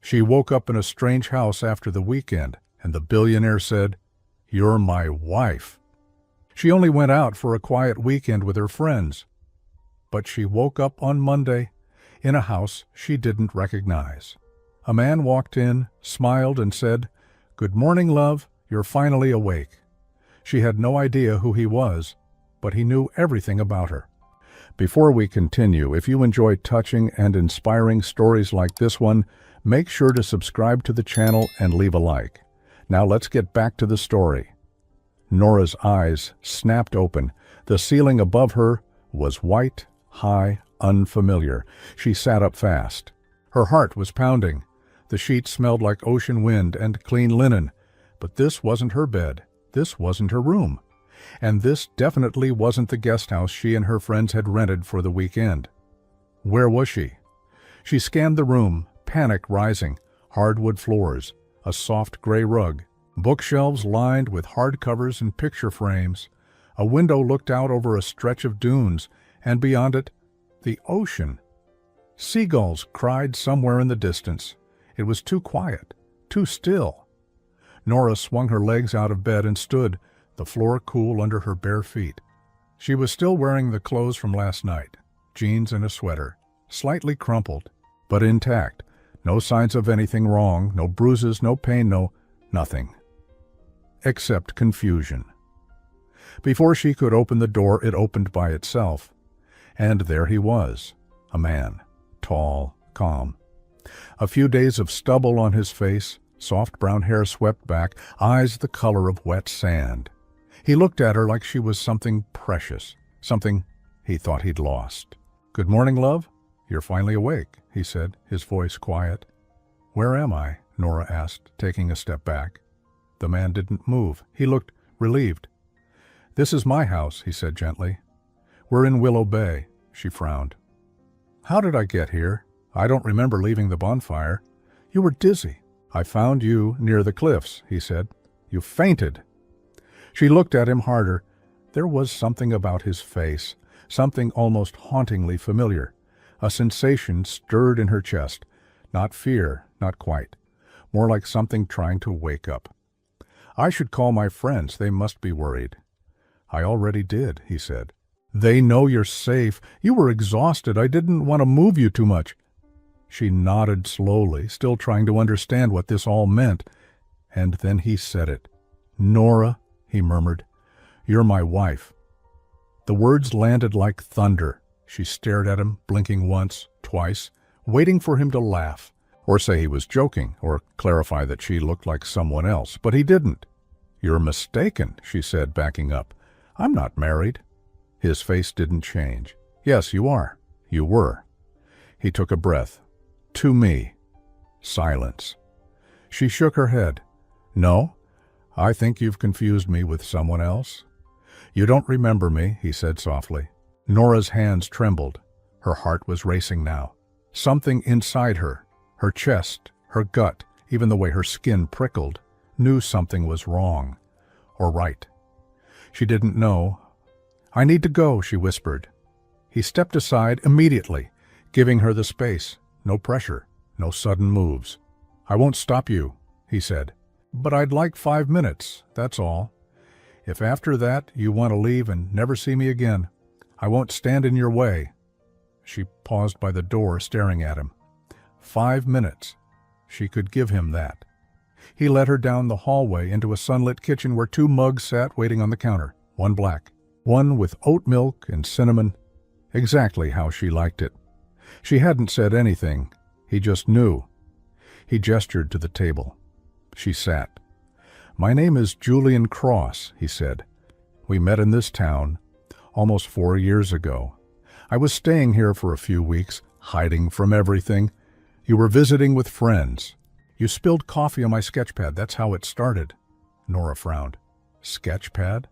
She woke up in a strange house after the weekend, and the billionaire said, "You're my wife." She only went out for a quiet weekend with her friends. But she woke up on Monday in a house she didn't recognize. A man walked in, smiled, and said, "Good morning, love. You're finally awake." She had no idea who he was, but he knew everything about her. Before we continue, if you enjoy touching and inspiring stories like this one, make sure to subscribe to the channel and leave a like. Now let's get back to the story. Nora's eyes snapped open. The ceiling above her was white, high, unfamiliar. She sat up fast. Her heart was pounding. The sheets smelled like ocean wind and clean linen. But this wasn't her bed. This wasn't her room. And this definitely wasn't the guest house she and her friends had rented for the weekend. Where was she? She scanned the room, panic rising. Hardwood floors, a soft gray rug, bookshelves lined with hardcovers and picture frames. A window looked out over a stretch of dunes, and beyond it, the ocean. Seagulls cried somewhere in the distance. It was too quiet, too still. Nora swung her legs out of bed and stood, the floor cool under her bare feet. She was still wearing the clothes from last night, jeans and a sweater, slightly crumpled, but intact. No signs of anything wrong, no bruises, no pain, nothing. Except confusion. Before she could open the door, it opened by itself. And there he was, a man, tall, calm. A few days of stubble on his face, soft brown hair swept back, eyes the color of wet sand. He looked at her like she was something precious, something he thought he'd lost. "Good morning, love. You're finally awake," he said, his voice quiet. "Where am I?" Nora asked, taking a step back. The man didn't move. He looked relieved. "This is my house," he said gently. "We're in Willow Bay." She frowned. "How did I get here? I don't remember leaving the bonfire. You were dizzy." "I found you near the cliffs," he said. "You fainted." She looked at him harder. There was something about his face, something almost hauntingly familiar. A sensation stirred in her chest. Not fear, not quite. More like something trying to wake up. "I should call my friends. They must be worried." "I already did," he said. "They know you're safe. You were exhausted. I didn't want to move you too much." She nodded slowly, still trying to understand what this all meant. And then he said it. "Nora," he murmured, "you're my wife." The words landed like thunder. She stared at him, blinking once, twice, waiting for him to laugh, or say he was joking, or clarify that she looked like someone else. But he didn't. "You're mistaken," she said, backing up. "I'm not married." His face didn't change. "Yes, you are. You were." He took a breath. "To me." Silence. She shook her head. "No, I think you've confused me with someone else." "You don't remember me," he said softly. Nora's hands trembled. Her heart was racing now. Something inside her, her chest, her gut, even the way her skin prickled, knew something was wrong. Or right. She didn't know. "I need to go," she whispered. He stepped aside immediately, giving her the space. No pressure, no sudden moves. "I won't stop you," he said. "But I'd like 5 minutes, that's all. If after that you want to leave and never see me again, I won't stand in your way." She paused by the door, staring at him. 5 minutes. She could give him that. He led her down the hallway into a sunlit kitchen where 2 mugs sat waiting on the counter, one black, one with oat milk and cinnamon, exactly how she liked it. She hadn't said anything. He just knew. He gestured to the table. She sat. "My name is Julian Cross," he said. "We met in this town almost 4 years ago. I was staying here for a few weeks, hiding from everything. You were visiting with friends. You spilled coffee on my sketchpad. That's how it started." Nora frowned. "Sketchpad?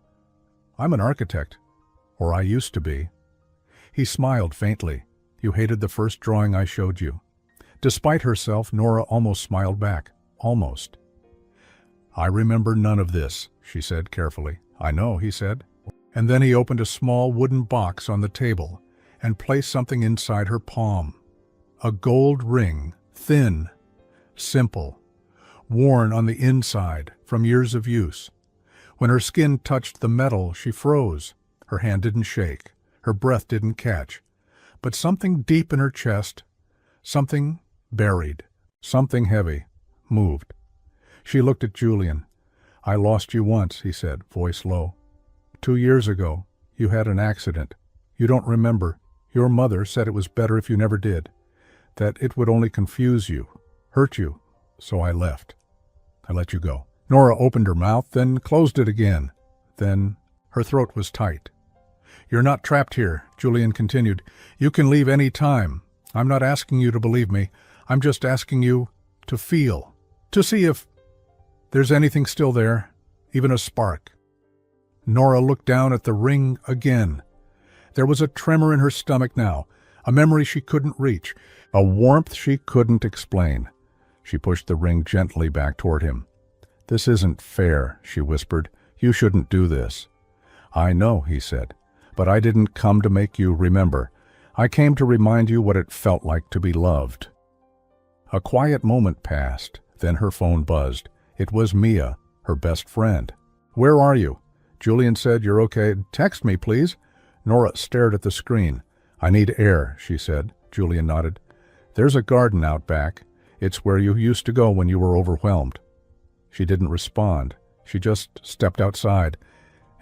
I'm an architect. Or I used to be." He smiled faintly. "You hated the first drawing I showed you." Despite herself, Nora almost smiled back. Almost. "I remember none of this," she said carefully. "I know," he said. And then he opened a small wooden box on the table and placed something inside her palm. A gold ring, thin, simple, worn on the inside from years of use. When her skin touched the metal, she froze. Her hand didn't shake. Her breath didn't catch. But something deep in her chest, something buried, something heavy, moved. She looked at Julian. "I lost you once," he said, voice low. 2 years ago, you had an accident. You don't remember. Your mother said it was better if you never did, that it would only confuse you, hurt you, so I left. I let you go." Nora opened her mouth, then closed it again. Then her throat was tight. "You're not trapped here," Julian continued. "You can leave any time. I'm not asking you to believe me. I'm just asking you to feel, to see if there's anything still there, even a spark." Nora looked down at the ring again. There was a tremor in her stomach now, a memory she couldn't reach, a warmth she couldn't explain. She pushed the ring gently back toward him. "This isn't fair," she whispered. "You shouldn't do this." "I know," he said, "but I didn't come to make you remember. I came to remind you what it felt like to be loved." A quiet moment passed, then her phone buzzed. It was Mia, her best friend. "Where are you?" Julian said. "You're okay. Text me, please." Nora stared at the screen. "I need air," she said. Julian nodded. "There's a garden out back. It's where you used to go when you were overwhelmed." She didn't respond. She just stepped outside,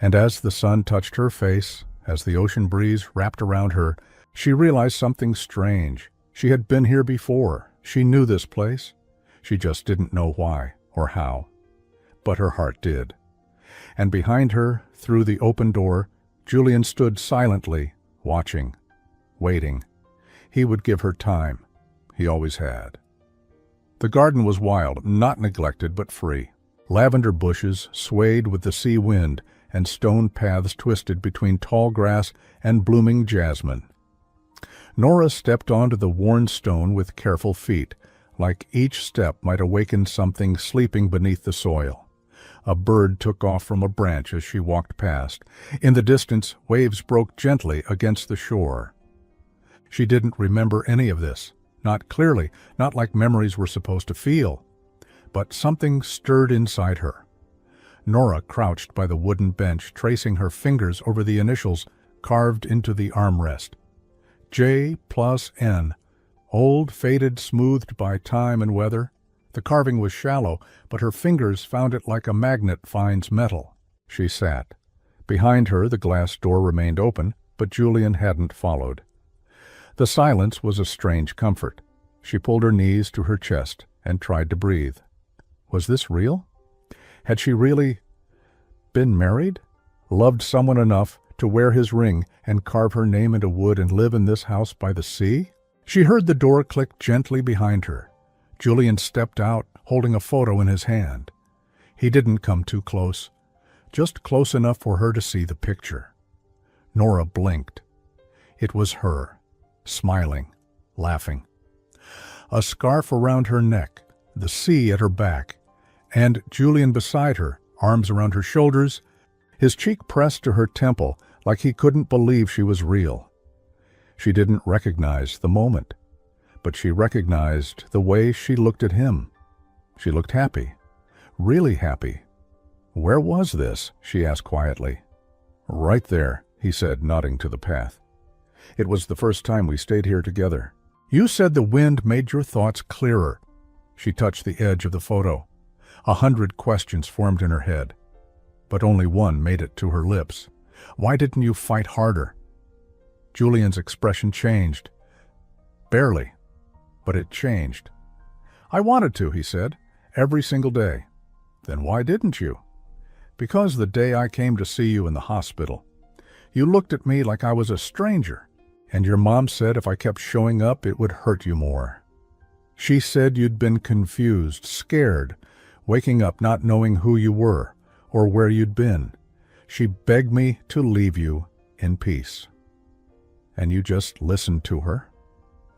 and as the sun touched her face, as the ocean breeze wrapped around her, she realized something strange. She had been here before. She knew this place. She just didn't know why or how. But her heart did. And behind her, through the open door, Julian stood silently, watching, waiting. He would give her time. He always had. The garden was wild, not neglected, but free. Lavender bushes swayed with the sea wind, and stone paths twisted between tall grass and blooming jasmine. Nora stepped onto the worn stone with careful feet, like each step might awaken something sleeping beneath the soil. A bird took off from a branch as she walked past. In the distance, waves broke gently against the shore. She didn't remember any of this. Not clearly, not like memories were supposed to feel. But something stirred inside her. Nora crouched by the wooden bench, tracing her fingers over the initials carved into the armrest. J+N, old, faded, smoothed by time and weather. The carving was shallow, but her fingers found it like a magnet finds metal. She sat. Behind her, the glass door remained open, but Julian hadn't followed. The silence was a strange comfort. She pulled her knees to her chest and tried to breathe. Was this real? Had she really been married? Loved someone enough to wear his ring and carve her name into wood and live in this house by the sea? She heard the door click gently behind her. Julian stepped out, holding a photo in his hand. He didn't come too close, just close enough for her to see the picture. Nora blinked. It was her. Smiling, laughing. A scarf around her neck, the sea at her back, and Julian beside her, arms around her shoulders, his cheek pressed to her temple like he couldn't believe she was real. She didn't recognize the moment, but she recognized the way she looked at him. She looked happy, really happy. "Where was this?" she asked quietly. "Right there," he said, nodding to the path. "It was the first time we stayed here together. You said the wind made your thoughts clearer." She touched the edge of the photo. 100 questions formed in her head, but only one made it to her lips. "Why didn't you fight harder?" Julian's expression changed. Barely, but it changed. "I wanted to," he said, "every single day." "Then why didn't you?" "Because the day I came to see you in the hospital, you looked at me like I was a stranger. And your mom said if I kept showing up, it would hurt you more. She said you'd been confused, scared, waking up not knowing who you were or where you'd been. She begged me to leave you in peace." "And you just listened to her?"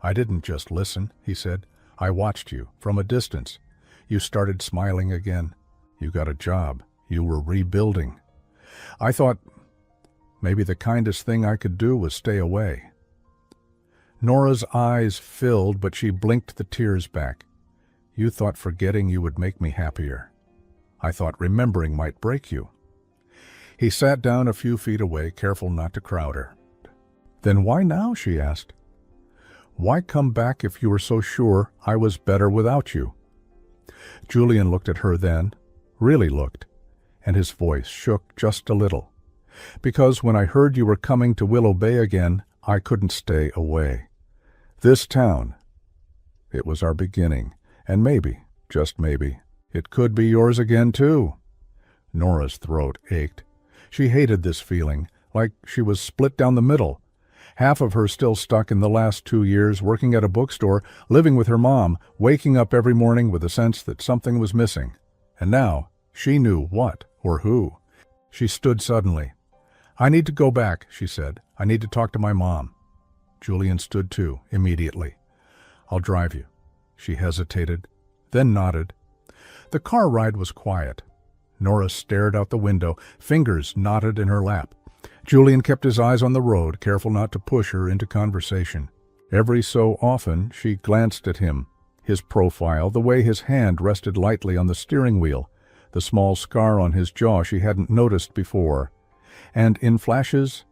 "I didn't just listen," he said. "I watched you from a distance. You started smiling again. You got a job. You were rebuilding. I thought maybe the kindest thing I could do was stay away." Nora's eyes filled, but she blinked the tears back. You thought forgetting you would make me happier. I thought remembering might break you." He sat down a few feet away, careful not to crowd her. "Then why now?" she asked. "Why come back if you were so sure I was better without you?" Julian looked at her then, really looked, and his voice shook just a little. "Because when I heard you were coming to Willow Bay again, I couldn't stay away. This town, it was our beginning, and maybe, just maybe, it could be yours again too." Nora's throat ached. She hated this feeling, like she was split down the middle. Half of her still stuck in the last 2 years, working at a bookstore, living with her mom, waking up every morning with a sense that something was missing. And now, she knew what or who. She stood suddenly. "I need to go back," she said. "I need to talk to my mom." Julian stood too, immediately. "I'll drive you." She hesitated, then nodded. The car ride was quiet. Nora stared out the window, fingers knotted in her lap. Julian kept his eyes on the road, careful not to push her into conversation. Every so often she glanced at him, his profile, the way his hand rested lightly on the steering wheel, the small scar on his jaw she hadn't noticed before. And in flashes,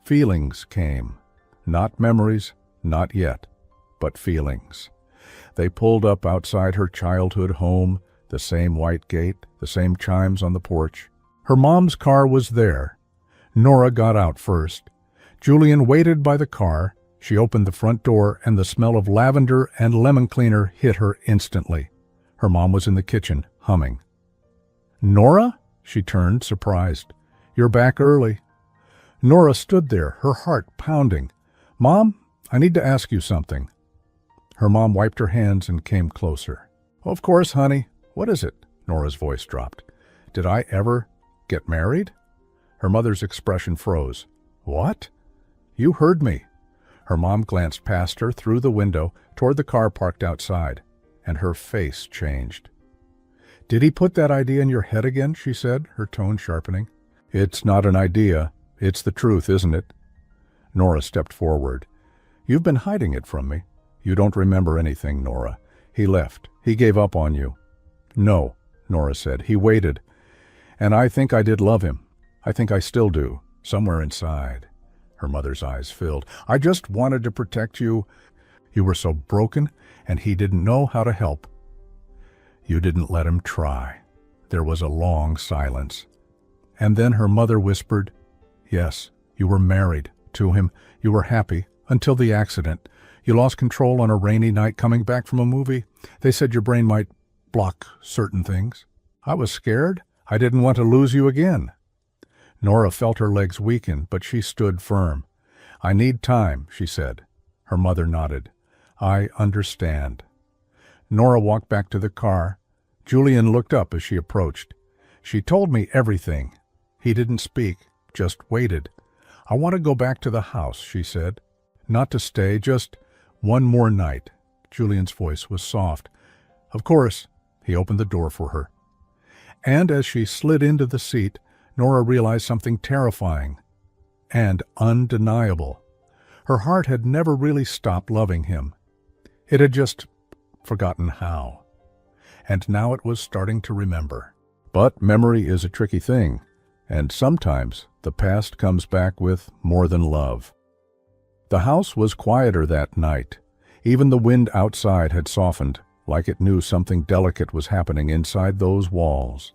feelings came. Not memories, not yet, but feelings. They pulled up outside her childhood home, the same white gate, the same chimes on the porch. Her mom's car was there. Nora got out first. Julian waited by the car. She opened the front door, and the smell of lavender and lemon cleaner hit her instantly. Her mom was in the kitchen, humming. "Nora?" She turned, surprised. "You're back early." Nora stood there, her heart pounding. "Mom, I need to ask you something." Her mom wiped her hands and came closer. "Of course, honey. What is it?" Nora's voice dropped. "Did I ever get married?" Her mother's expression froze. "What?" "You heard me." Her mom glanced past her through the window toward the car parked outside, and her face changed. "Did he put that idea in your head again?" she said, her tone sharpening. "It's not an idea. It's the truth, isn't it?" Nora stepped forward. "You've been hiding it from me. You don't remember anything, Nora. He left. He gave up on you." "No," Nora said. "He waited. And I think I did love him. I think I still do, somewhere inside." Her mother's eyes filled. "I just wanted to protect you. You were so broken, and he didn't know how to help." "You didn't let him try." There was a long silence. And then her mother whispered, "Yes, you were married to him. You were happy until the accident. You lost control on a rainy night coming back from a movie. They said your brain might block certain things. I was scared. I didn't want to lose you again." Nora felt her legs weaken, but she stood firm. "I need time," she said. Her mother nodded. "I understand." Nora walked back to the car. Julian looked up as she approached. "She told me everything." He didn't speak, just waited. "I want to go back to the house," she said. "Not to stay, just one more night." Julian's voice was soft. "Of course." He opened the door for her. And as she slid into the seat, Nora realized something terrifying and undeniable. Her heart had never really stopped loving him. It had just forgotten how. And now it was starting to remember. But memory is a tricky thing, and sometimes the past comes back with more than love. The house was quieter that night. Even the wind outside had softened, like it knew something delicate was happening inside those walls.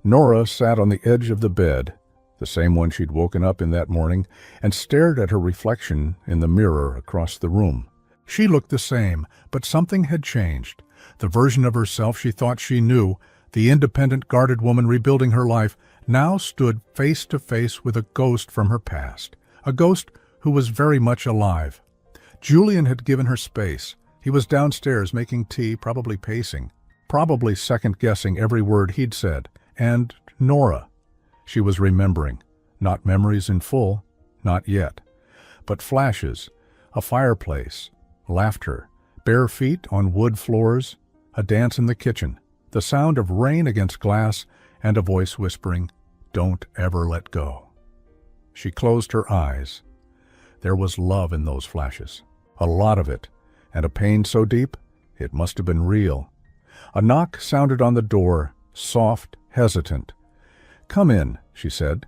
Nora sat on the edge of the bed, the same one she'd woken up in that morning, and stared at her reflection in the mirror across the room. She looked the same, but something had changed. The version of herself she thought she knew, the independent, guarded woman rebuilding her life, now stood face to face with a ghost from her past, a ghost who was very much alive. Julian had given her space. He was downstairs making tea, probably pacing, probably second-guessing every word he'd said. And Nora. She was remembering. Not memories in full, not yet. But flashes, a fireplace, laughter, bare feet on wood floors, a dance in the kitchen, the sound of rain against glass, and a voice whispering, "Don't ever let go." She closed her eyes. There was love in those flashes, a lot of it, and a pain so deep it must have been real. A knock sounded on the door, soft, hesitant. "Come in," she said.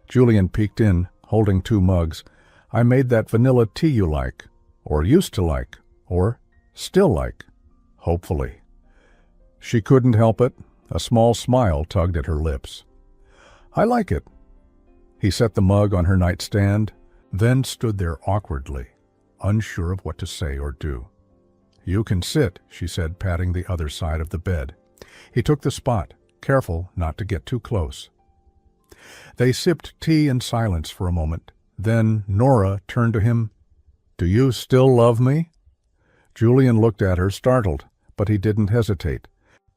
Julian peeked in, holding 2 mugs. "I made that vanilla tea you like, or used to like, or still like, hopefully." She couldn't help it. A small smile tugged at her lips. "I like it." He set the mug on her nightstand, then stood there awkwardly, unsure of what to say or do. "You can sit," she said, patting the other side of the bed. He took the spot, careful not to get too close. They sipped tea in silence for a moment. Then Nora turned to him. "Do you still love me?" Julian looked at her, startled, but he didn't hesitate.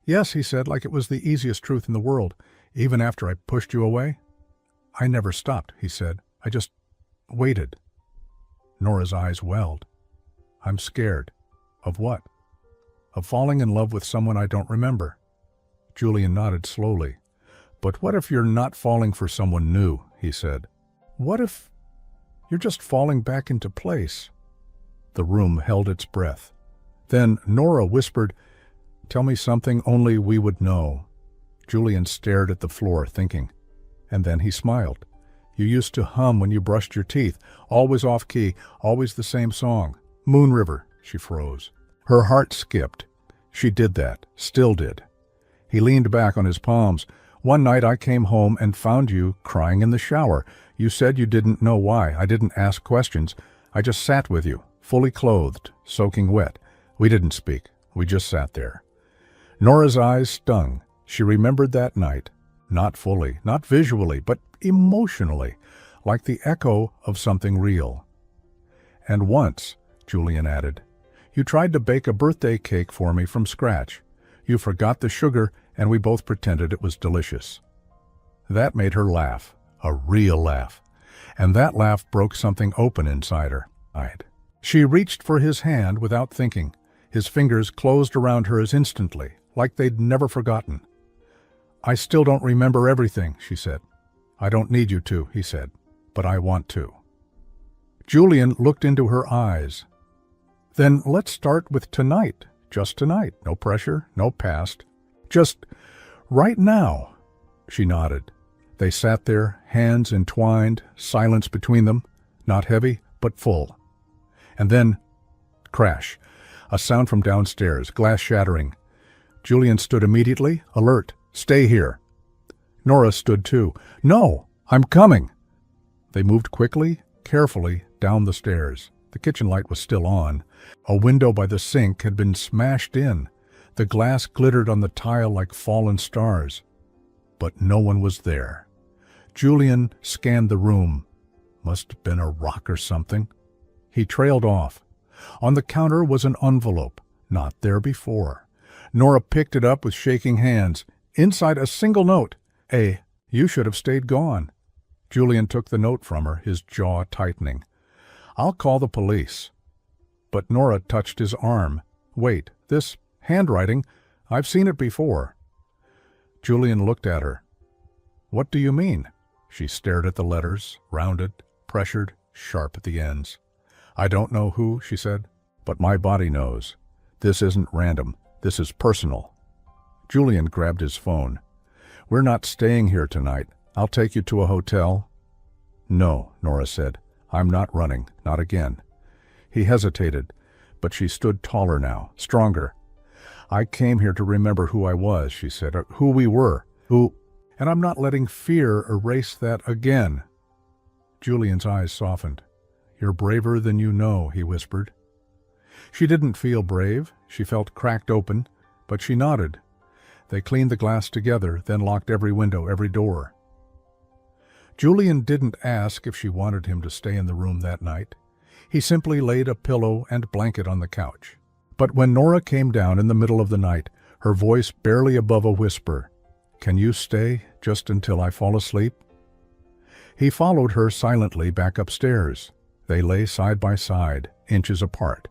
"Yes," he said, like it was the easiest truth in the world, "even after I pushed you away." "I never stopped," he said. "I just waited." Nora's eyes welled. "I'm scared." "Of what?" "Of falling in love with someone I don't remember." Julian nodded slowly. "But what if you're not falling for someone new?" he said. "What if you're just falling back into place?" The room held its breath. Then Nora whispered, "Tell me something only we would know." Julian stared at the floor, thinking. And then he smiled. "You used to hum when you brushed your teeth, always off-key, always the same song. Moon River." She froze. Her heart skipped. She did that, still did. He leaned back on his palms. "One night I came home and found you crying in the shower. You said you didn't know why. I didn't ask questions. I just sat with you, fully clothed, soaking wet. We didn't speak. We just sat there." Nora's eyes stung. She remembered that night. Not fully, not visually, but emotionally, like the echo of something real. "And once," Julian added, "you tried to bake a birthday cake for me from scratch. You forgot the sugar, and we both pretended it was delicious." That made her laugh, a real laugh. And that laugh broke something open inside her. She reached for his hand without thinking. His fingers closed around hers instantly, like they'd never forgotten. "I still don't remember everything," she said. "I don't need you to," he said, "but I want to." Julian looked into her eyes. "Then let's start with tonight, just tonight. No pressure, no past. Just right now." She nodded. They sat there, hands entwined, silence between them, not heavy, but full. And then, crash, a sound from downstairs, glass shattering. Julian stood immediately, alert. "Stay here." Nora stood too. "No, I'm coming." They moved quickly, carefully, down the stairs. The kitchen light was still on. A window by the sink had been smashed in. The glass glittered on the tile like fallen stars. But no one was there. Julian scanned the room. Must have been a rock or something. He trailed off. On the counter was an envelope, not there before. Nora picked it up with shaking hands. Inside a single note. "You should have stayed gone." Julian took the note from her, his jaw tightening. "I'll call the police." But Nora touched his arm. "Wait, this handwriting, I've seen it before." Julian looked at her. "What do you mean?" She stared at the letters, rounded, pressured, sharp at the ends. "I don't know who," she said, "but my body knows. This isn't random. This is personal." Julian grabbed his phone. "We're not staying here tonight. I'll take you to a hotel." "No," Nora said. "I'm not running. Not again." He hesitated, but she stood taller now, stronger. "I came here to remember who I was," she said, "or who we were, and I'm not letting fear erase that again." Julian's eyes softened. "You're braver than you know," he whispered. She didn't feel brave. She felt cracked open, but she nodded. They cleaned the glass together, then locked every window, every door. Julian didn't ask if she wanted him to stay in the room that night. He simply laid a pillow and blanket on the couch. But when Nora came down in the middle of the night, her voice barely above a whisper, "Can you stay just until I fall asleep?" He followed her silently back upstairs. They lay side by side, inches apart,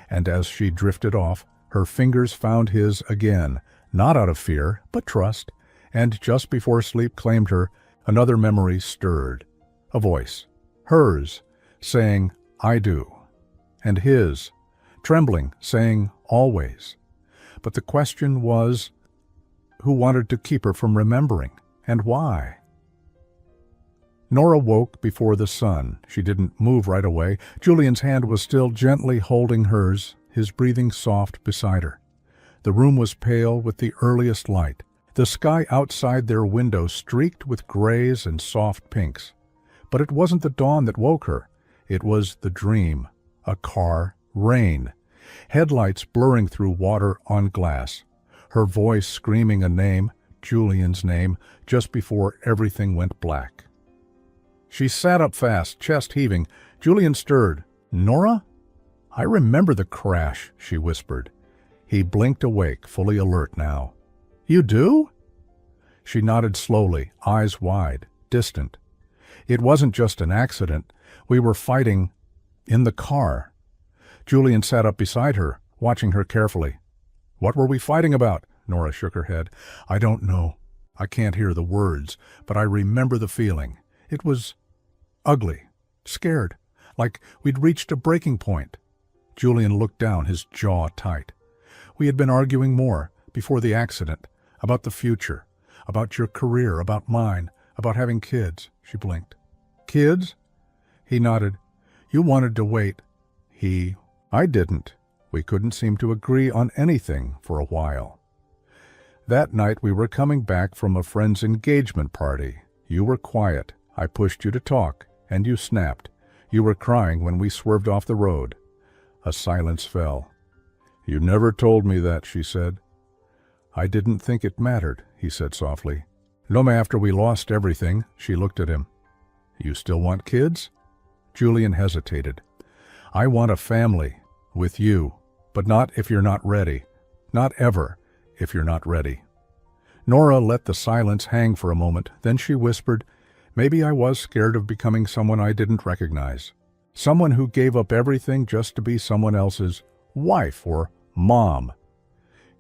and as she drifted off, her fingers found his again, not out of fear, but trust, and just before sleep claimed her, another memory stirred. A voice, hers, saying, "I do," and his, trembling, saying, "Always." But the question was, who wanted to keep her from remembering, and why? Nora woke before the sun. She didn't move right away. Julian's hand was still gently holding hers, his breathing soft beside her. The room was pale with the earliest light. The sky outside their window streaked with grays and soft pinks. But it wasn't the dawn that woke her. It was the dream. A car, rain. Headlights blurring through water on glass. Her voice screaming a name, Julian's name, just before everything went black. She sat up fast, chest heaving. Julian stirred. "Nora?" "I remember the crash," she whispered. He blinked awake, fully alert now. "You do?" She nodded slowly, eyes wide, distant. "It wasn't just an accident. We were fighting in the car." Julian sat up beside her, watching her carefully. "What were we fighting about?" Nora shook her head. "I don't know. I can't hear the words, but I remember the feeling. It was ugly, scared, like we'd reached a breaking point." Julian looked down, his jaw tight. "We had been arguing more, before the accident, about the future, about your career, about mine, about having kids." She blinked. "Kids?" He nodded. "You wanted to wait." I didn't. We couldn't seem to agree on anything for a while. That night we were coming back from a friend's engagement party. You were quiet. I pushed you to talk, and you snapped. You were crying when we swerved off the road. A silence fell. "You never told me that," she said. "I didn't think it mattered," he said softly. "No, after we lost everything," she looked at him. "You still want kids?" Julian hesitated. "I want a family, with you, but not if you're not ready. Not ever, if you're not ready." Nora let the silence hang for a moment, then she whispered, "Maybe I was scared of becoming someone I didn't recognize. Someone who gave up everything just to be someone else's wife or mom."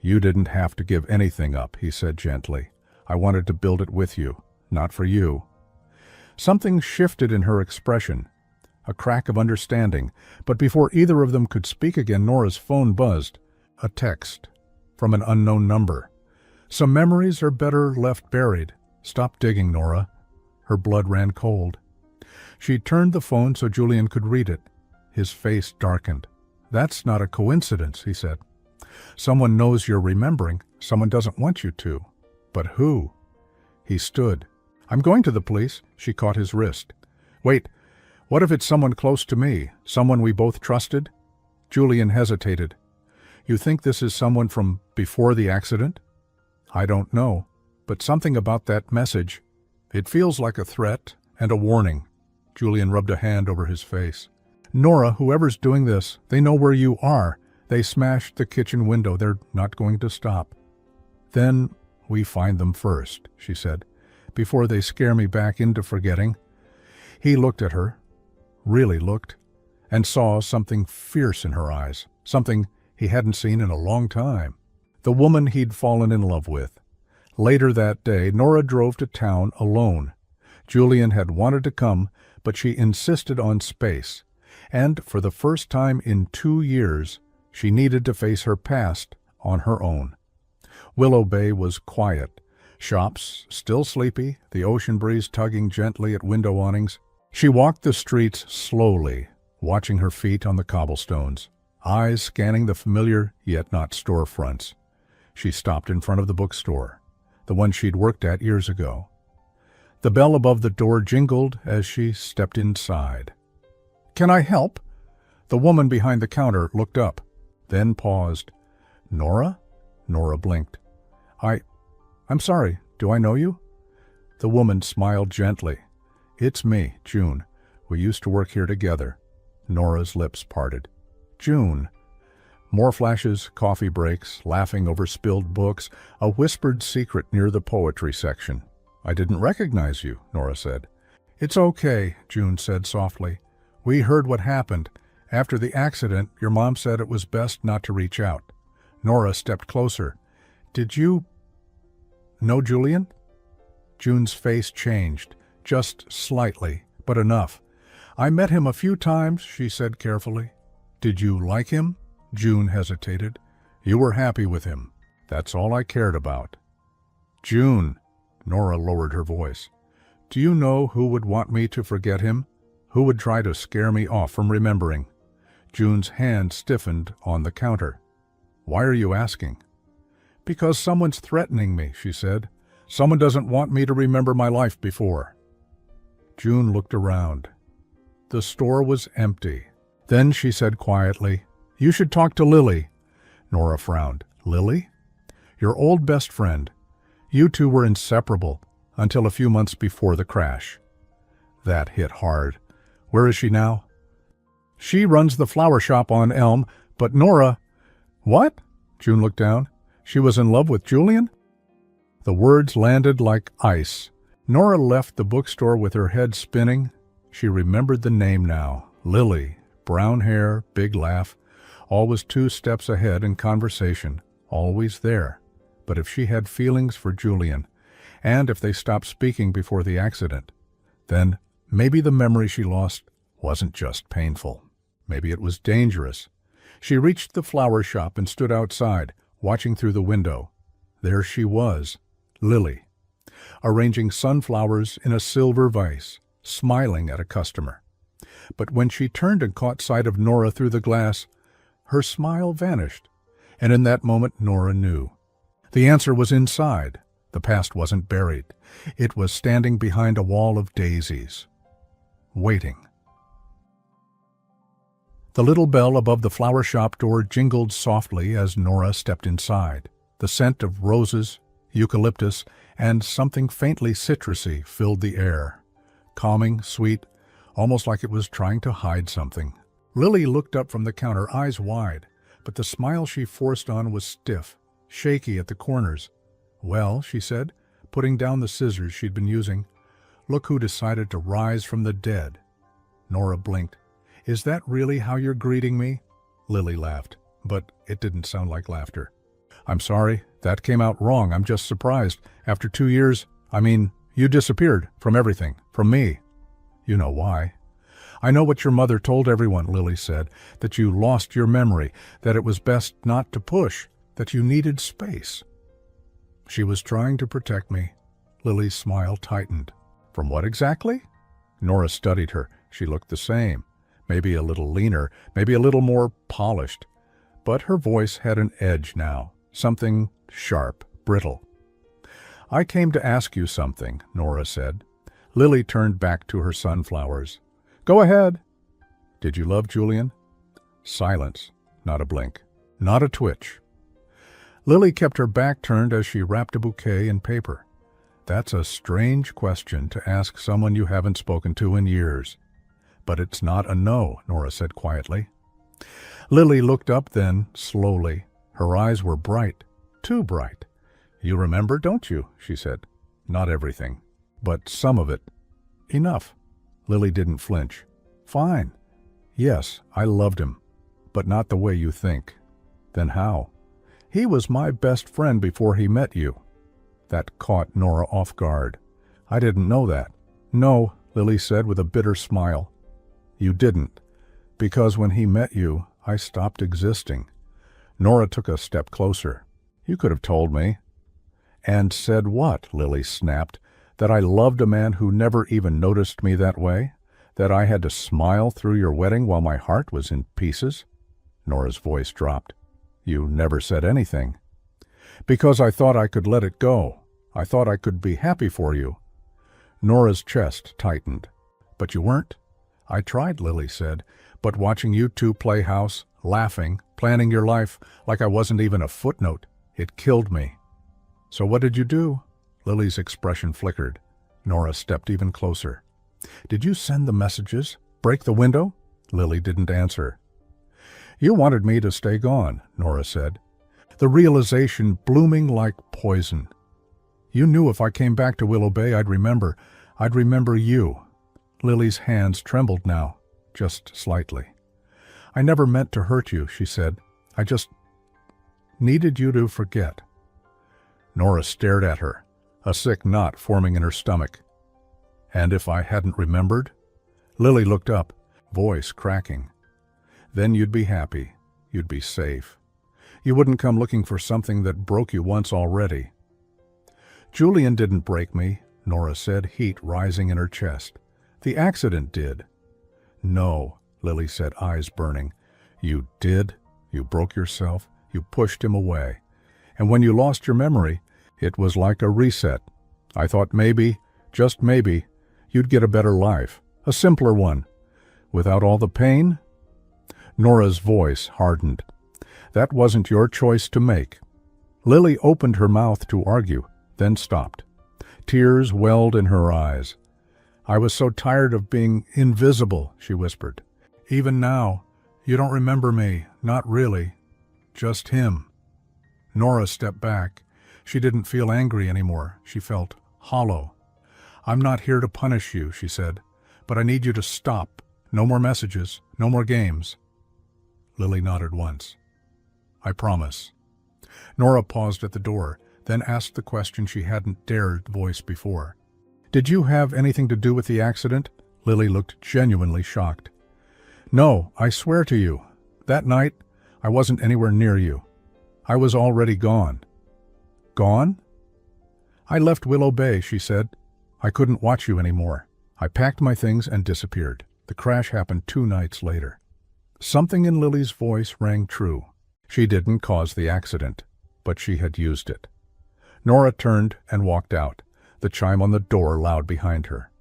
"You didn't have to give anything up," he said gently. "I wanted to build it with you, not for you." Something shifted in her expression, a crack of understanding, but before either of them could speak again, Nora's phone buzzed. A text from an unknown number. "Some memories are better left buried. Stop digging, Nora." Her blood ran cold. She turned the phone so Julian could read it. His face darkened. "That's not a coincidence," he said. "Someone knows you're remembering. Someone doesn't want you to. But who?" He stood. "I'm going to the police." She caught his wrist. "Wait. What if it's someone close to me? Someone we both trusted?" Julian hesitated. "You think this is someone from before the accident?" "I don't know. But something about that message. It feels like a threat and a warning." Julian rubbed a hand over his face. "Nora, whoever's doing this, they know where you are. They smashed the kitchen window. They're not going to stop." "Then we find them first," she said, "before they scare me back into forgetting." He looked at her, really looked, and saw something fierce in her eyes, something he hadn't seen in a long time. The woman he'd fallen in love with. Later that day, Nora drove to town alone. Julian had wanted to come, but she insisted on space. And for the first time in 2 years, she needed to face her past on her own. Willow Bay was quiet. Shops still sleepy, the ocean breeze tugging gently at window awnings. She walked the streets slowly, watching her feet on the cobblestones, eyes scanning the familiar yet not storefronts. She stopped in front of the bookstore, the one she'd worked at years ago. The bell above the door jingled as she stepped inside. "Can I help?" The woman behind the counter looked up, then paused. "Nora?" Nora blinked. I'm sorry, do I know you?" The woman smiled gently. "It's me, June. We used to work here together." Nora's lips parted. "June." More flashes, coffee breaks, laughing over spilled books, a whispered secret near the poetry section. "I didn't recognize you," Nora said. "It's okay," June said softly. "We heard what happened. After the accident, your mom said it was best not to reach out." Nora stepped closer. "Did you know Julian?" June's face changed, just slightly, but enough. "I met him a few times," she said carefully. "Did you like him?" June hesitated. You were happy with him. That's all I cared about. June, Nora lowered her voice. Do you know who would want me to forget him? Who would try to scare me off from remembering? June's hand stiffened on the counter. Why are you asking? Because someone's threatening me, she said. Someone doesn't want me to remember my life before. June looked around. The store was empty. Then she said quietly, You should talk to Lily. Nora frowned. Lily? Your old best friend. You two were inseparable until a few months before the crash. That hit hard. Where is she now? She runs the flower shop on Elm, but Nora... What? June looked down. She was in love with Julian? The words landed like ice. Nora left the bookstore with her head spinning. She remembered the name now. Lily. Brown hair, big laugh. Always 2 steps ahead in conversation. Always there. But if she had feelings for Julian, and if they stopped speaking before the accident, then maybe the memory she lost wasn't just painful. Maybe it was dangerous. She reached the flower shop and stood outside, watching through the window. There she was, Lily, arranging sunflowers in a silver vase, smiling at a customer. But when she turned and caught sight of Nora through the glass, her smile vanished, and in that moment Nora knew. The answer was inside. The past wasn't buried. It was standing behind a wall of daisies, waiting. The little bell above the flower shop door jingled softly as Nora stepped inside. The scent of roses, eucalyptus, and something faintly citrusy filled the air. Calming, sweet, almost like it was trying to hide something. Lily looked up from the counter, eyes wide, but the smile she forced on was stiff, shaky at the corners. Well, she said, putting down the scissors she'd been using, look who decided to rise from the dead. Nora blinked. Is that really how you're greeting me? Lily laughed, but it didn't sound like laughter. I'm sorry, that came out wrong. I'm just surprised. After 2 years, you disappeared from everything, from me. You know why. I know what your mother told everyone, Lily said, that you lost your memory, that it was best not to push, that you needed space. She was trying to protect me. Lily's smile tightened. From what exactly? Nora studied her. She looked the same. Maybe a little leaner, maybe a little more polished. But her voice had an edge now, something sharp, brittle. I came to ask you something, Nora said. Lily turned back to her sunflowers. Go ahead. Did you love Julian? Silence, not a blink, not a twitch. Lily kept her back turned as she wrapped a bouquet in paper. That's a strange question to ask someone you haven't spoken to in years. But it's not a no, Nora said quietly. Lily looked up then, slowly. Her eyes were bright, too bright. You remember, don't you? She said. Not everything, but some of it. Enough. Lily didn't flinch. Fine. Yes, I loved him, but not the way you think. Then how? He was my best friend before he met you. That caught Nora off guard. I didn't know that. No, Lily said with a bitter smile. You didn't, because when he met you, I stopped existing. Nora took a step closer. You could have told me. And said what? Lily snapped. That I loved a man who never even noticed me that way? That I had to smile through your wedding while my heart was in pieces? Nora's voice dropped. You never said anything. Because I thought I could let it go. I thought I could be happy for you. Nora's chest tightened. But you weren't? I tried, Lily said, but watching you two play house, laughing, planning your life like I wasn't even a footnote, it killed me. So what did you do? Lily's expression flickered. Nora stepped even closer. Did you send the messages? Break the window? Lily didn't answer. You wanted me to stay gone, Nora said. The realization blooming like poison. You knew if I came back to Willow Bay, I'd remember you. Lily's hands trembled now, just slightly. I never meant to hurt you, she said. I just needed you to forget. Nora stared at her, a sick knot forming in her stomach. And if I hadn't remembered? Lily looked up, voice cracking. Then you'd be happy. You'd be safe. You wouldn't come looking for something that broke you once already." "Julian didn't break me," Nora said, heat rising in her chest. "The accident did." "No," Lily said, eyes burning. "You did. You broke yourself. You pushed him away. And when you lost your memory, it was like a reset. I thought maybe, just maybe, you'd get a better life, a simpler one. Without all the pain?" Nora's voice hardened. "That wasn't your choice to make." Lily opened her mouth to argue, then stopped. Tears welled in her eyes. "I was so tired of being invisible," she whispered. "Even now, you don't remember me, not really. Just him." Nora stepped back. She didn't feel angry anymore. She felt hollow. "I'm not here to punish you," she said, "but I need you to stop. No more messages, no more games." Lily nodded once. "I promise." Nora paused at the door, then asked the question she hadn't dared voice before. "Did you have anything to do with the accident?" Lily looked genuinely shocked. "No, I swear to you. That night, I wasn't anywhere near you. I was already gone." "Gone?" "I left Willow Bay," she said. "I couldn't watch you anymore. I packed my things and disappeared. The crash happened 2 nights later." Something in Lily's voice rang true. She didn't cause the accident, but she had used it. Nora turned and walked out, the chime on the door loud behind her.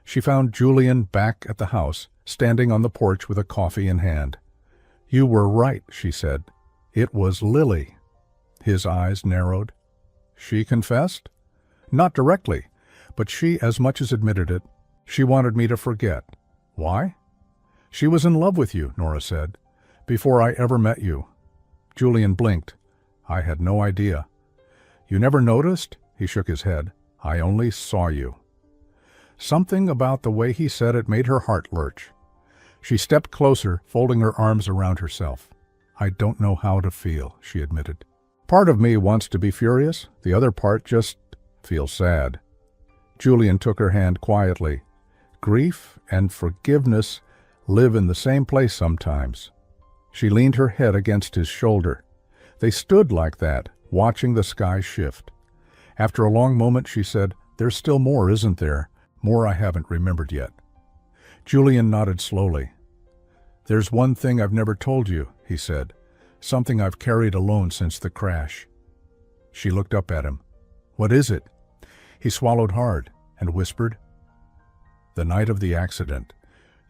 She found Julian back at the house, standing on the porch with a coffee in hand. "You were right," she said. "It was Lily." His eyes narrowed. "She confessed?" "Not directly, but she as much as admitted it. She wanted me to forget." "Why?" "She was in love with you," Nora said, "before I ever met you." Julian blinked. "I had no idea." "You never noticed?" He shook his head. "I only saw you." Something about the way he said it made her heart lurch. She stepped closer, folding her arms around herself. "I don't know how to feel," she admitted. "Part of me wants to be furious, the other part just feels sad." Julian took her hand quietly. "Grief and forgiveness live in the same place sometimes." She leaned her head against his shoulder. They stood like that, watching the sky shift. After a long moment she said, "There's still more, isn't there? More I haven't remembered yet." Julian nodded slowly. "There's one thing I've never told you," he said. "Something I've carried alone since the crash." She looked up at him. "What is it?" He swallowed hard and whispered, "The night of the accident.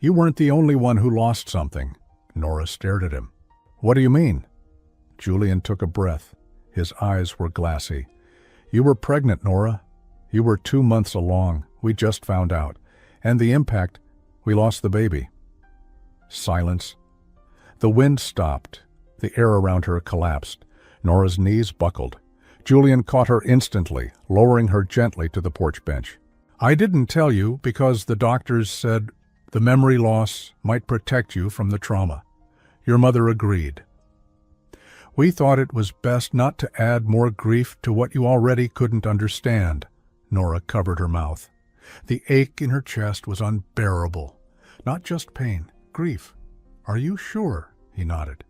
You weren't the only one who lost something." Nora stared at him. "What do you mean?" Julian took a breath. His eyes were glassy. "You were pregnant, Nora. You were 2 months along. We just found out. And the impact, we lost the baby." Silence. The wind stopped. The air around her collapsed. Nora's knees buckled. Julian caught her instantly, lowering her gently to the porch bench. "I didn't tell you because the doctors said the memory loss might protect you from the trauma. Your mother agreed. We thought it was best not to add more grief to what you already couldn't understand." Nora covered her mouth. The ache in her chest was unbearable. "Not just pain, grief." "Are you sure?" He nodded.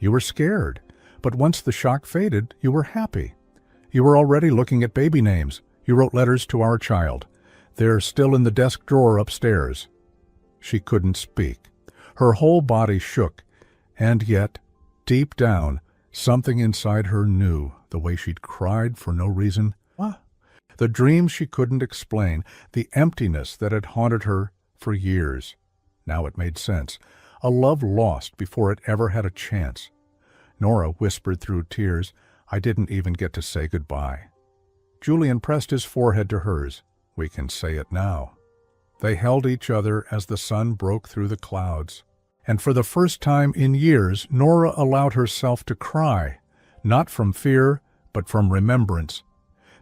"You were scared, but once the shock faded, you were happy. You were already looking at baby names. You wrote letters to our child. They're still in the desk drawer upstairs." She couldn't speak. Her whole body shook, and yet, deep down, something inside her knew, the way she'd cried for no reason. The dreams she couldn't explain, the emptiness that had haunted her for years. Now it made sense. A love lost before it ever had a chance. Nora whispered through tears, "I didn't even get to say goodbye." Julian pressed his forehead to hers. "We can say it now." They held each other as the sun broke through the clouds. And for the first time in years, Nora allowed herself to cry, not from fear, but from remembrance.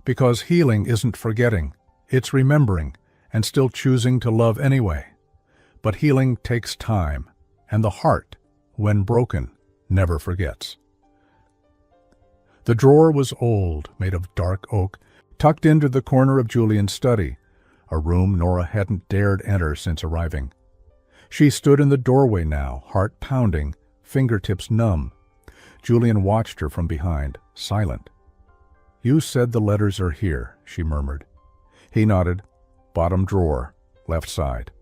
Because healing isn't forgetting, it's remembering, and still choosing to love anyway. But healing takes time, and the heart, when broken, never forgets. The drawer was old, made of dark oak, tucked into the corner of Julian's study, a room Nora hadn't dared enter since arriving. She stood in the doorway now, heart pounding, fingertips numb. Julian watched her from behind, silent. "You said the letters are here," she murmured. He nodded. "Bottom drawer, left side."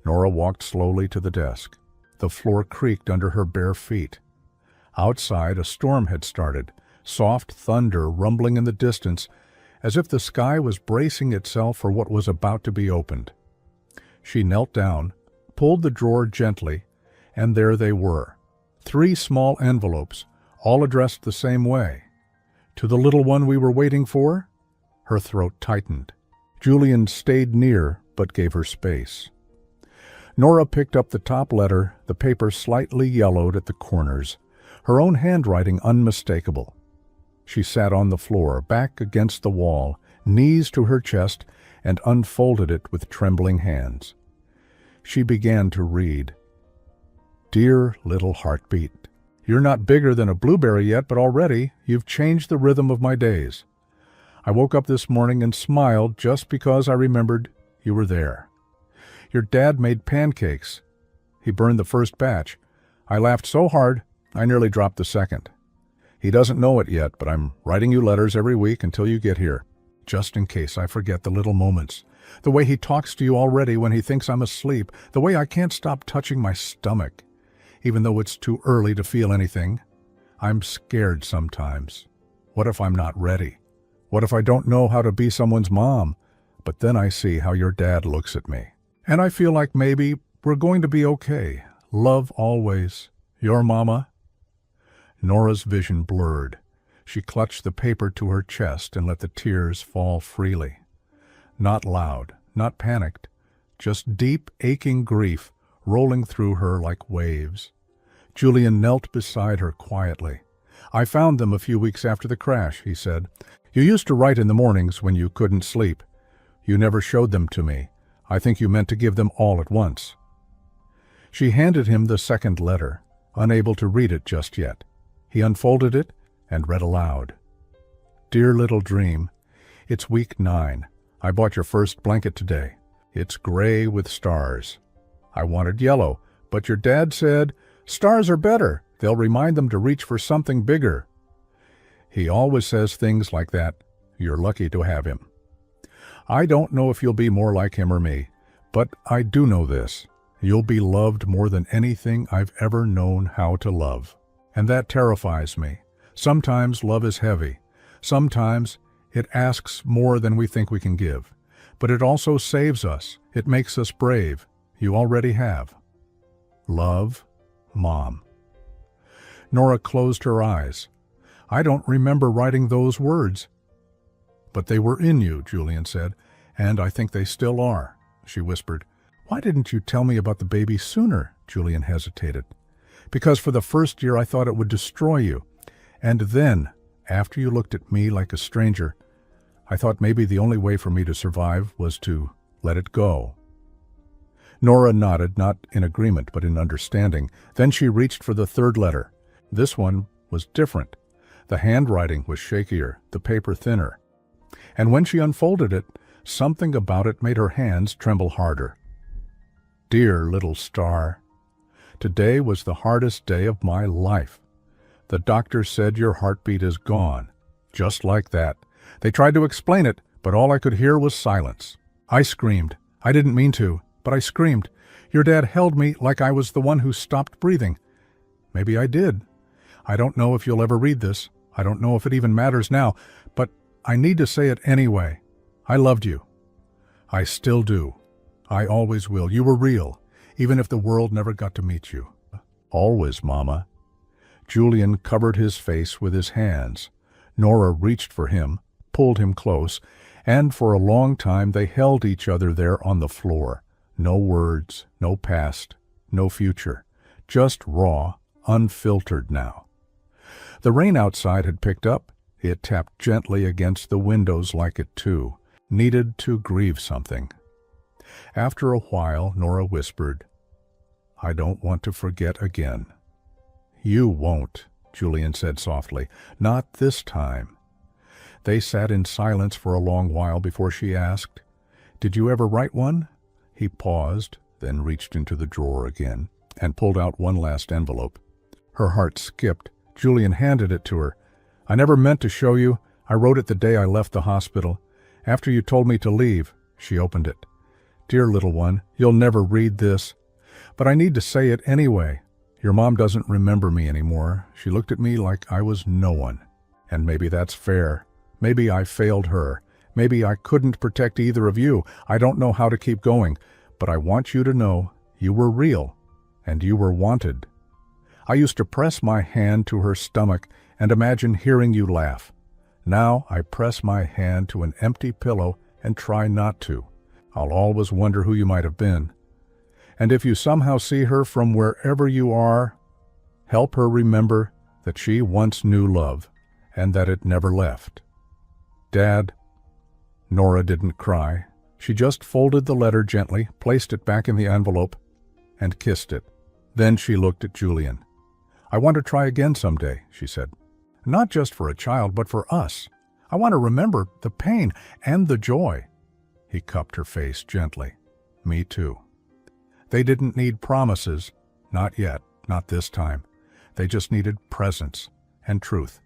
Nora walked slowly to the desk. The floor creaked under her bare feet. Outside, a storm had started, soft thunder rumbling in the distance, as if the sky was bracing itself for what was about to be opened. She knelt down, pulled the drawer gently, and there they were. 3 small envelopes, all addressed the same way. "To the little one we were waiting for?" Her throat tightened. Julian stayed near, but gave her space. Nora picked up the top letter, the paper slightly yellowed at the corners, her own handwriting unmistakable. She sat on the floor, back against the wall, knees to her chest, and unfolded it with trembling hands. She began to read. "Dear little heartbeat, you're not bigger than a blueberry yet, but already you've changed the rhythm of my days. I woke up this morning and smiled just because I remembered you were there. Your dad made pancakes. He burned the first batch. I laughed so hard, I nearly dropped the second. He doesn't know it yet, but I'm writing you letters every week until you get here, just in case I forget the little moments. The way he talks to you already when he thinks I'm asleep, the way I can't stop touching my stomach, even though it's too early to feel anything. I'm scared sometimes. What if I'm not ready? What if I don't know how to be someone's mom? But then I see how your dad looks at me. And I feel like maybe we're going to be okay. Love always. Your mama." Nora's vision blurred. She clutched the paper to her chest and let the tears fall freely. Not loud, not panicked, just deep, aching grief rolling through her like waves. Julian knelt beside her quietly. "I found them a few weeks after the crash," he said. "You used to write in the mornings when you couldn't sleep. You never showed them to me. I think you meant to give them all at once." She handed him the second letter, unable to read it just yet. He unfolded it and read aloud. "Dear little dream, it's week 9. I bought your first blanket today. It's gray with stars. I wanted yellow, but your dad said, 'Stars are better. They'll remind them to reach for something bigger.' He always says things like that. You're lucky to have him. I don't know if you'll be more like him or me, but I do know this. You'll be loved more than anything I've ever known how to love. And that terrifies me. Sometimes love is heavy. Sometimes it asks more than we think we can give. But it also saves us. It makes us brave. You already have. Love, Mom." Nora closed her eyes. "I don't remember writing those words." "But they were in you," Julian said, "and I think they still are," she whispered. "Why didn't you tell me about the baby sooner?" Julian hesitated. "Because for the first year I thought it would destroy you. And then, after you looked at me like a stranger, I thought maybe the only way for me to survive was to let it go." Nora nodded, not in agreement but in understanding. Then she reached for the third letter. This one was different. The handwriting was shakier, the paper thinner. And when she unfolded it, something about it made her hands tremble harder. "Dear little star, today was the hardest day of my life. The doctor said your heartbeat is gone." Just like that. They tried to explain it, but all I could hear was silence. I screamed. I didn't mean to, but I screamed. Your dad held me like I was the one who stopped breathing. Maybe I did. I don't know if you'll ever read this. I don't know if it even matters now, but I need to say it anyway. I loved you. I still do. I always will. You were real, even if the world never got to meet you. Always, Mama. Julian covered his face with his hands. Nora reached for him, pulled him close, and for a long time they held each other there on the floor. No words, no past, no future. Just raw, unfiltered now. The rain outside had picked up. It tapped gently against the windows like it, too, needed to grieve something. After a while, Nora whispered, "I don't want to forget again." "You won't," Julian said softly. "Not this time." They sat in silence for a long while before she asked, "Did you ever write one?" He paused, then reached into the drawer again and pulled out one last envelope. Her heart skipped Julian handed it to her. "I never meant to show you. I wrote it the day I left the hospital. After you told me to leave." She opened it. "Dear little one, you'll never read this, but I need to say it anyway. Your mom doesn't remember me anymore. She looked at me like I was no one. And maybe that's fair. Maybe I failed her. Maybe I couldn't protect either of you. I don't know how to keep going, but I want you to know you were real, and you were wanted." I used to press my hand to her stomach and imagine hearing you laugh. Now I press my hand to an empty pillow and try not to. I'll always wonder who you might have been. And if you somehow see her from wherever you are, help her remember that she once knew love and that it never left. Dad. Nora didn't cry. She just folded the letter gently, placed it back in the envelope, and kissed it. Then she looked at Julian. "I want to try again someday," she said. "Not just for a child, but for us. I want to remember the pain and the joy." He cupped her face gently. "Me too." They didn't need promises. Not yet, not this time. They just needed presence and truth,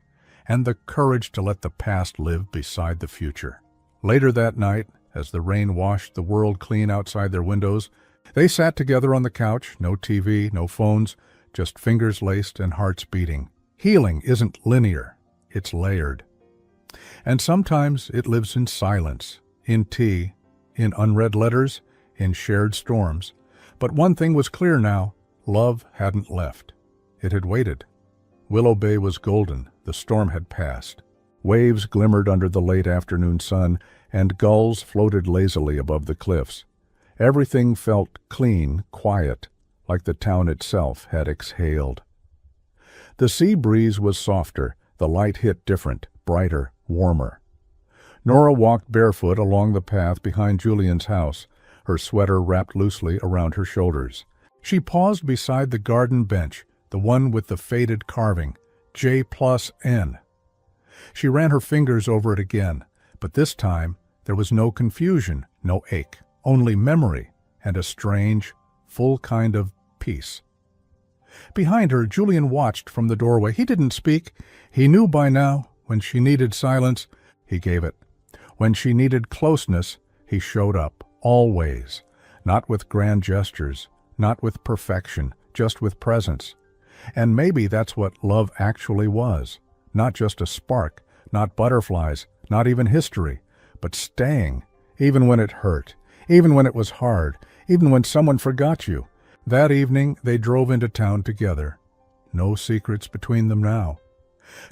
and the courage to let the past live beside the future. Later that night, as the rain washed the world clean outside their windows, they sat together on the couch, no TV, no phones, just fingers laced and hearts beating. Healing isn't linear, it's layered. And sometimes it lives in silence, in tea, in unread letters, in shared storms. But one thing was clear now, love hadn't left. It had waited. Willow Bay was golden, the storm had passed. Waves glimmered under the late afternoon sun, and gulls floated lazily above the cliffs. Everything felt clean, quiet, like the town itself had exhaled. The sea breeze was softer, the light hit different, brighter, warmer. Nora walked barefoot along the path behind Julian's house, her sweater wrapped loosely around her shoulders. She paused beside the garden bench, the one with the faded carving, J+N. She ran her fingers over it again, but this time there was no confusion, no ache, only memory and a strange, full kind of peace. Behind her, Julian watched from the doorway. He didn't speak. He knew by now, when she needed silence, he gave it. When she needed closeness, he showed up, always, not with grand gestures, not with perfection, just with presence. And maybe that's what love actually was. Not just a spark, not butterflies, not even history, but staying, even when it hurt, even when it was hard, even when someone forgot you. That evening they drove into town together. No secrets between them now.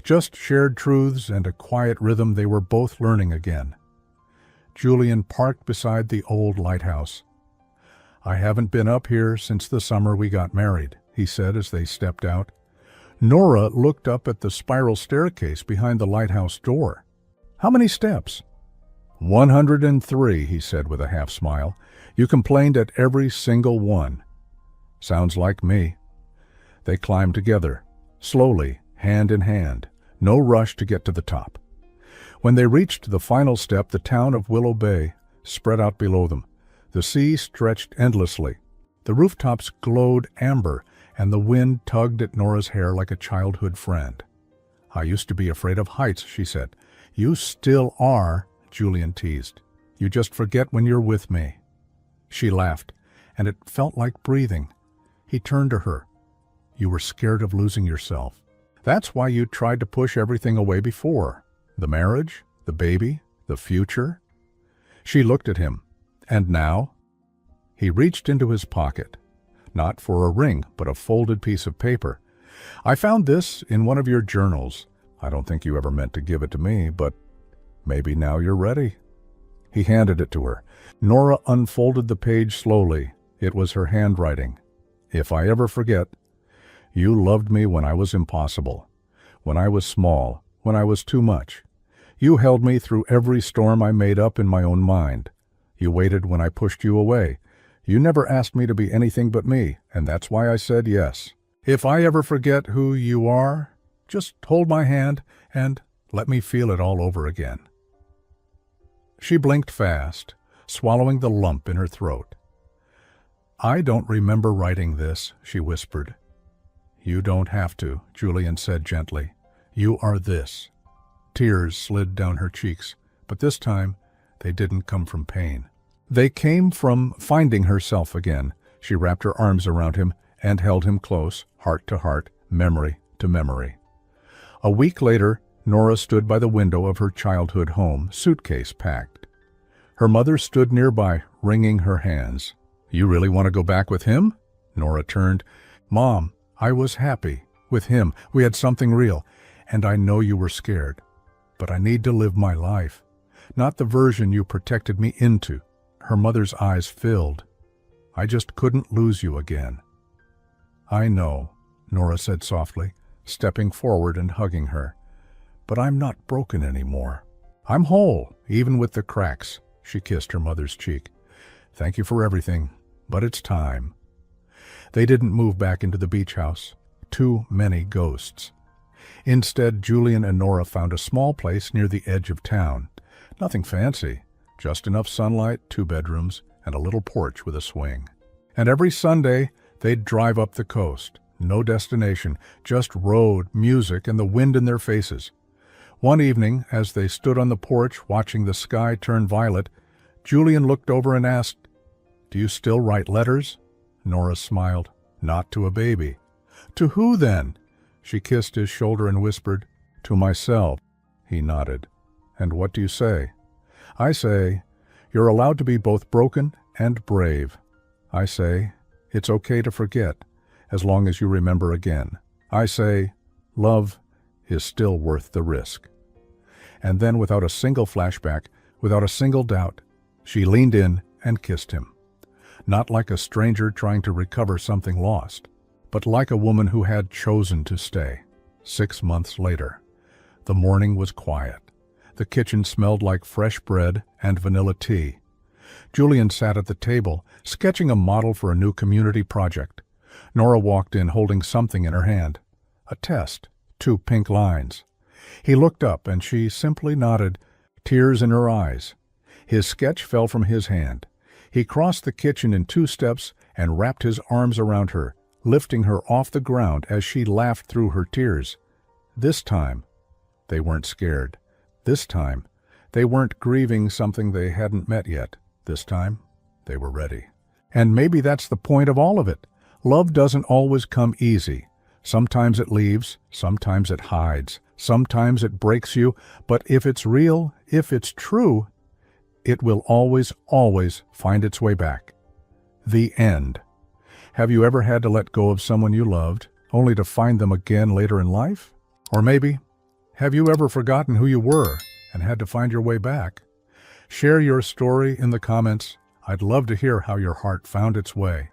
Just shared truths and a quiet rhythm they were both learning again. Julian parked beside the old lighthouse. "I haven't been up here since the summer we got married," he said as they stepped out. Nora looked up at the spiral staircase behind the lighthouse door. "How many steps?" 103, he said with a half smile. "You complained at every single one." "Sounds like me." They climbed together, slowly, hand in hand, no rush to get to the top. When they reached the final step, the town of Willow Bay spread out below them. The sea stretched endlessly. The rooftops glowed amber, and the wind tugged at Nora's hair like a childhood friend. "I used to be afraid of heights," she said. "You still are," Julian teased. "You just forget when you're with me." She laughed, and it felt like breathing. He turned to her. "You were scared of losing yourself. That's why you tried to push everything away before. The marriage, the baby, the future." She looked at him. "And now?" He reached into his pocket. Not for a ring, but a folded piece of paper. "I found this in one of your journals. I don't think you ever meant to give it to me, but maybe now you're ready." He handed it to her. Nora unfolded the page slowly. It was her handwriting. "If I ever forget, you loved me when I was impossible, when I was small, when I was too much. You held me through every storm I made up in my own mind. You waited when I pushed you away. You never asked me to be anything but me, and that's why I said yes. If I ever forget who you are, just hold my hand and let me feel it all over again." She blinked fast, swallowing the lump in her throat. "I don't remember writing this," she whispered. You don't have to, Julian said gently. You are this. Tears slid down her cheeks, but this time they didn't come from pain. They came from finding herself again. She wrapped her arms around him and held him close, heart to heart, memory to memory. A week later, Nora stood by the window of her childhood home, suitcase packed. Her mother stood nearby, wringing her hands. You really want to go back with him? Nora turned. Mom, I was happy with him. We had something real, and I know you were scared. But I need to live my life, not the version you protected me into. Her mother's eyes filled. I just couldn't lose you again. I know, Nora said softly, stepping forward and hugging her. But I'm not broken anymore. I'm whole, even with the cracks. She kissed her mother's cheek. Thank you for everything, but it's time. They didn't move back into the beach house. Too many ghosts. Instead, Julian and Nora found a small place near the edge of town. Nothing fancy, just enough sunlight, 2 bedrooms, and a little porch with a swing. And every Sunday, they'd drive up the coast. No destination, just road, music, and the wind in their faces. One evening, as they stood on the porch watching the sky turn violet, Julian looked over and asked, Do you still write letters? Nora smiled. Not to a baby. To who then? She kissed his shoulder and whispered, To myself. He nodded. And what do you say? I say, you're allowed to be both broken and brave. I say, it's okay to forget, as long as you remember again. I say, love is still worth the risk. And then, without a single flashback, without a single doubt, she leaned in and kissed him. Not like a stranger trying to recover something lost, but like a woman who had chosen to stay. 6 months later. The morning was quiet. The kitchen smelled like fresh bread and vanilla tea. Julian sat at the table, sketching a model for a new community project. Nora walked in holding something in her hand. A test, 2 pink lines. He looked up and she simply nodded, tears in her eyes. His sketch fell from his hand. He crossed the kitchen in 2 steps and wrapped his arms around her, lifting her off the ground as she laughed through her tears. This time, they weren't scared. This time, they weren't grieving something they hadn't met yet. This time, they were ready. And maybe that's the point of all of it. Love doesn't always come easy. Sometimes it leaves, sometimes it hides, sometimes it breaks you, but if it's real, if it's true, it will always, always find its way back. The end. Have you ever had to let go of someone you loved, only to find them again later in life? Or maybe, have you ever forgotten who you were and had to find your way back? Share your story in the comments. I'd love to hear how your heart found its way.